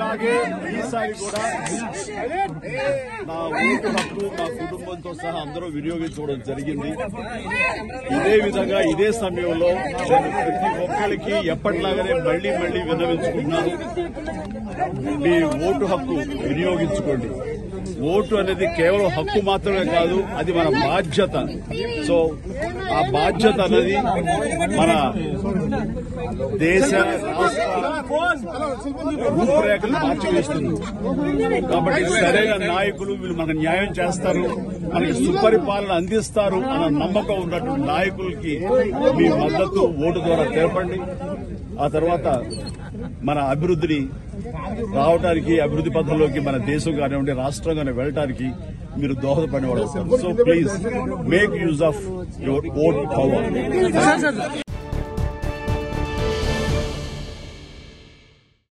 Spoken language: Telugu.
అలాగే ఈసారి కూడా నా ఓటు హక్కు మా కుటుంబంతో సహా అందరూ వినియోగించుకోవడం జరిగింది. ఇదే విధంగా ఇదే సమయంలో ప్రతి ఒక్కరికి ఎప్పటిలాగానే మళ్లీ విన్నవించుకుంటున్నాను. మీ ఓటు హక్కు వినియోగించుకోండి. ఓటు అనేది కేవలం హక్కు మాత్రమే కాదు, అది మన బాధ్యత. సో ఆ బాధ్యత అనేది మన దేశ రూపురేఖలు మార్చివేస్తుంది. కాబట్టి సరైన నాయకులు వీళ్ళు మనకు న్యాయం చేస్తారు, మనకి సుపరిపాలన అందిస్తారు అన్న నమ్మకం ఉన్నటువంటి నాయకులకి మీ మద్దతు ఓటు ద్వారా తెలపండి. ఆ తర్వాత మన అభివృద్ధిని రావడానికి, అభివృద్ధి పథంలోకి మన దేశం కానివ్వండి, రాష్ట్రం కానీ వెళ్ళటానికి మీరు దోహదపడిన వాళ్ళు. So please make use of your vote power.